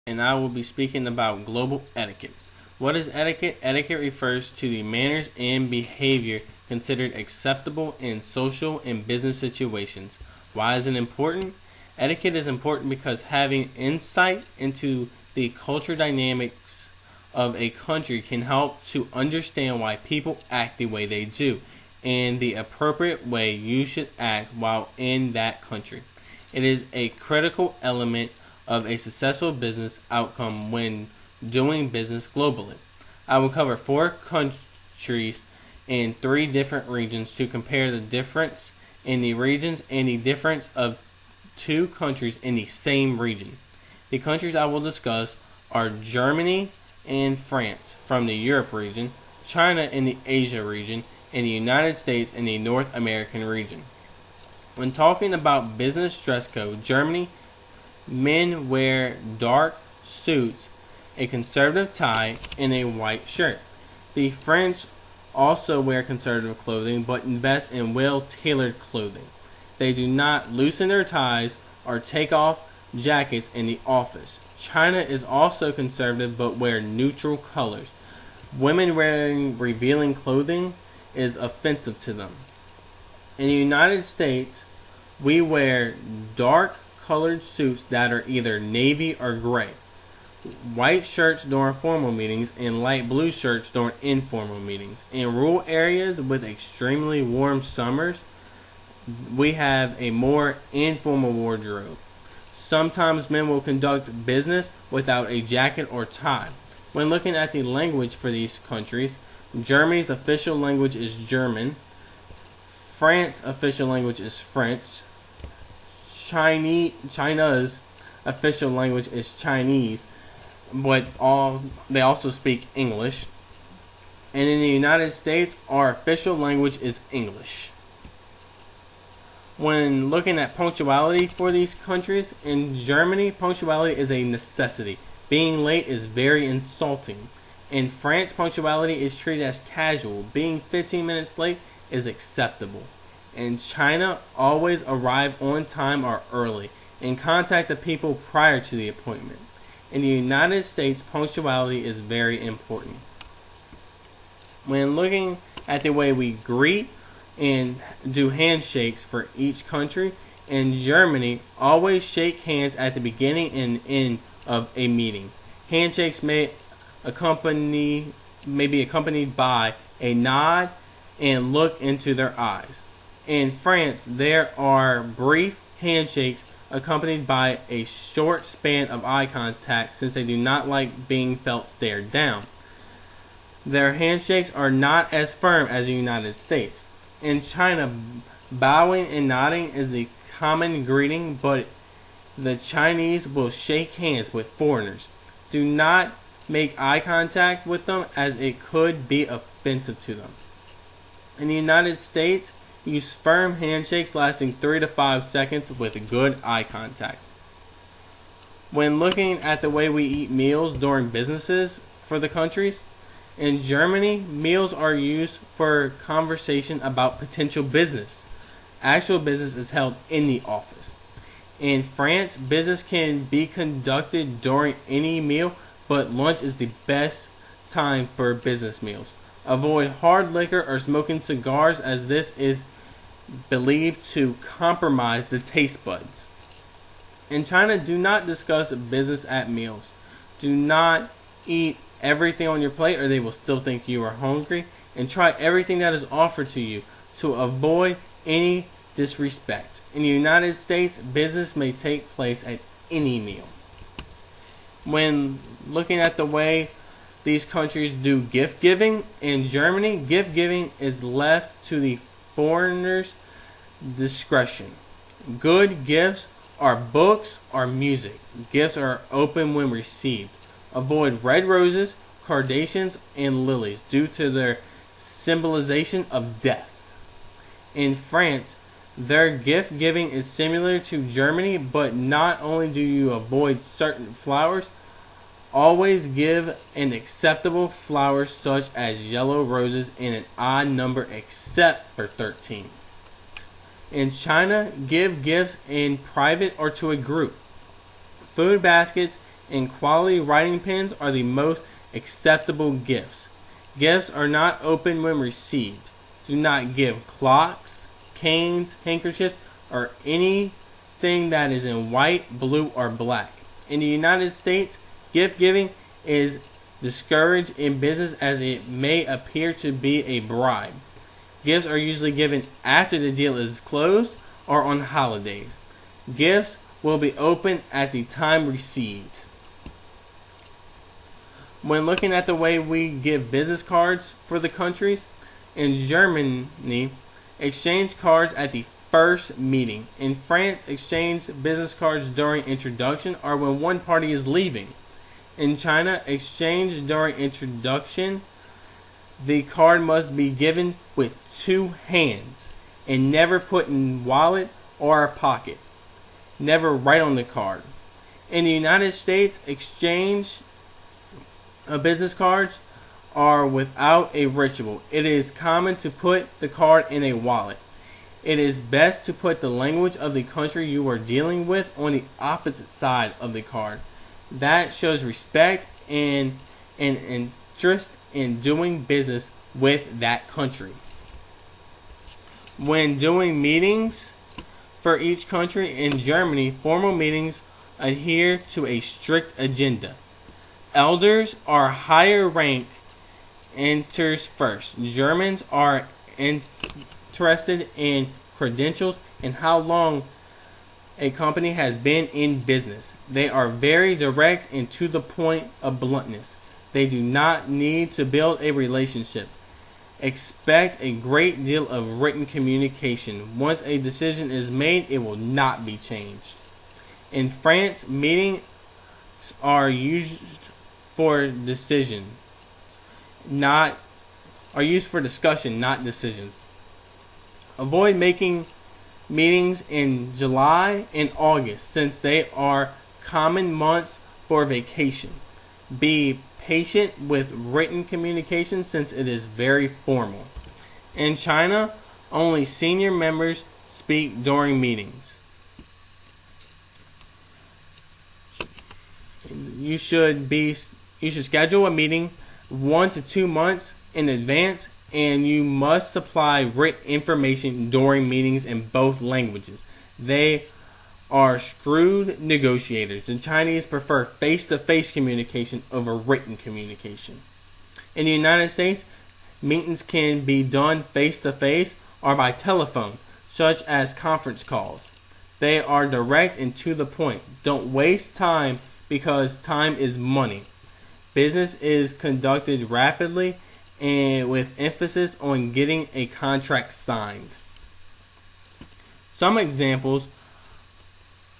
and I will be speaking about global etiquette. What is etiquette? Etiquette refers to the manners and behavior considered acceptable in social and business situations. Why is it important? Etiquette is important because having insight into the culture dynamics of a country can help to understand why people act the way they do and the appropriate way you should act while in that country. It is a critical element of a successful business outcome when doing business globally. I will cover 4 countries in 3 different regions to compare the difference in the regions and the difference of 2 countries in the same region. The countries I will discuss are Germany and France from the Europe region, China in the Asia region, and the United States in the North American region. When talking about business dress code, Germany, men wear dark suits, a conservative tie, and a white shirt. The French also wear conservative clothing but invest in well-tailored clothing. They do not loosen their ties or take off jackets in the office. China is also conservative but wear neutral colors. Women wearing revealing clothing is offensive to them. In the United States, we wear dark colored suits that are either navy or gray, white shirts during formal meetings, and light blue shirts during informal meetings. In rural areas with extremely warm summers, we have a more informal wardrobe. Sometimes men will conduct business without a jacket or tie. When looking at the language for these countries, Germany's official language is German, France's official language is French, China's official language is Chinese, but they also speak English. And in the United States, our official language is English. When looking at punctuality for these countries, in Germany, punctuality is a necessity. Being late is very insulting. In France, punctuality is treated as casual. Being 15 minutes late is acceptable. In China, always arrive on time or early and contact the people prior to the appointment. In the United States, punctuality is very important. When looking at the way we greet and do handshakes for each country, in Germany, always shake hands at the beginning and end of a meeting. Handshakes may be accompanied by a nod and look into their eyes. In France, there are brief handshakes accompanied by a short span of eye contact since they do not like being felt stared down. Their handshakes are not as firm as the United States. In China, bowing and nodding is the common greeting, but the Chinese will shake hands with foreigners. Do not make eye contact with them as it could be offensive to them. In the United States, use firm handshakes lasting 3 to 5 seconds with good eye contact. When looking at the way we eat meals during businesses for the countries, in Germany, meals are used for conversation about potential business. Actual business is held in the office. In France, business can be conducted during any meal, but lunch is the best time for business meals. Avoid hard liquor or smoking cigars as this is believed to compromise the taste buds. In China, do not discuss business at meals. Do not eat everything on your plate or they will still think you are hungry, and try everything that is offered to you to avoid any disrespect. In the United States, business may take place at any meal. When looking at the way these countries do gift giving, in Germany, gift giving is left to the foreigner's discretion. Good gifts are books or music. Gifts are open when received. Avoid red roses, carnations, and lilies due to their symbolization of death. In France, their gift giving is similar to Germany, but not only do you avoid certain flowers, always give an acceptable flower such as yellow roses in an odd number except for 13. In China, give gifts in private or to a group. Food baskets and quality writing pens are the most acceptable gifts. Gifts are not open when received. Do not give clocks, canes, handkerchiefs, or anything that is in white, blue, or black. In the United States, gift giving is discouraged in business as it may appear to be a bribe. Gifts are usually given after the deal is closed or on holidays. Gifts will be opened at the time received. When looking at the way we give business cards for the countries, in Germany, exchange cards at the first meeting. In France, exchange business cards during introduction or when one party is leaving. In China, exchange during introduction. The card must be given with two hands and never put in wallet or pocket. Never write on the card. In the United States, exchange of business cards are without a ritual. It is common to put the card in a wallet. It is best to put the language of the country you are dealing with on the opposite side of the card. That shows respect and interest in doing business with that country. When doing meetings for each country, in Germany, formal meetings adhere to a strict agenda. Elders are higher rank enters first. Germans are interested in credentials and how long a company has been in business. They are very direct and to the point of bluntness. They do not need to build a relationship. Expect a great deal of written communication. Once a decision is made, it will not be changed. In France, meetings are used for decisions, used for discussion, not decisions. Avoid making meetings in July and August since they are common months for vacation. Be patient with written communication since it is very formal. In China, only senior members speak during meetings. You should schedule a meeting 1 to 2 months in advance, and you must supply written information during meetings in both languages. They are shrewd negotiators. The Chinese prefer face-to-face communication over written communication. In the United States, meetings can be done face-to-face or by telephone, such as conference calls. They are direct and to the point. Don't waste time because time is money. Business is conducted rapidly and with emphasis on getting a contract signed. Some examples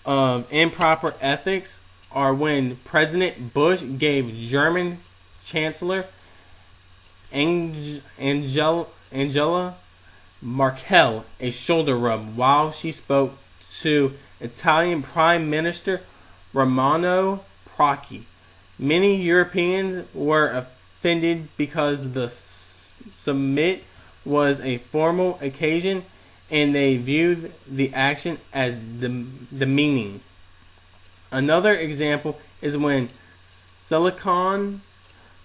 of improper ethics are when President Bush gave German Chancellor Angela Merkel a shoulder rub while she spoke to Italian Prime Minister Romano Prodi. Many Europeans were offended because the summit was a formal occasion and they viewed the action as demeaning. Another example is when Silicon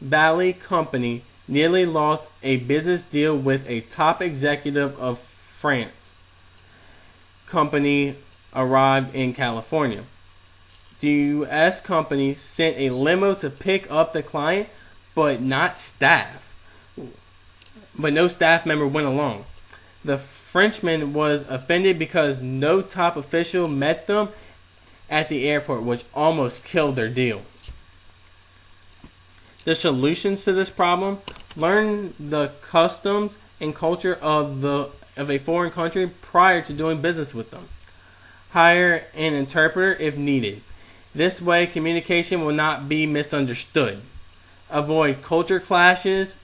Valley Company nearly lost a business deal with a top executive of France. Company arrived in California. The U.S. company sent a limo to pick up the client, but no staff member went along. The Frenchman was offended because no top official met them at the airport, which almost killed their deal. The solutions to this problem: learn the customs and culture of a foreign country prior to doing business with them. Hire an interpreter if needed. This way, communication will not be misunderstood. Avoid culture clashes.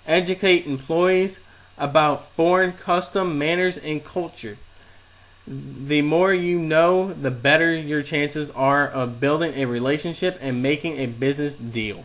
Educate employees about foreign custom, manners, and culture. The more you know, the better your chances are of building a relationship and making a business deal.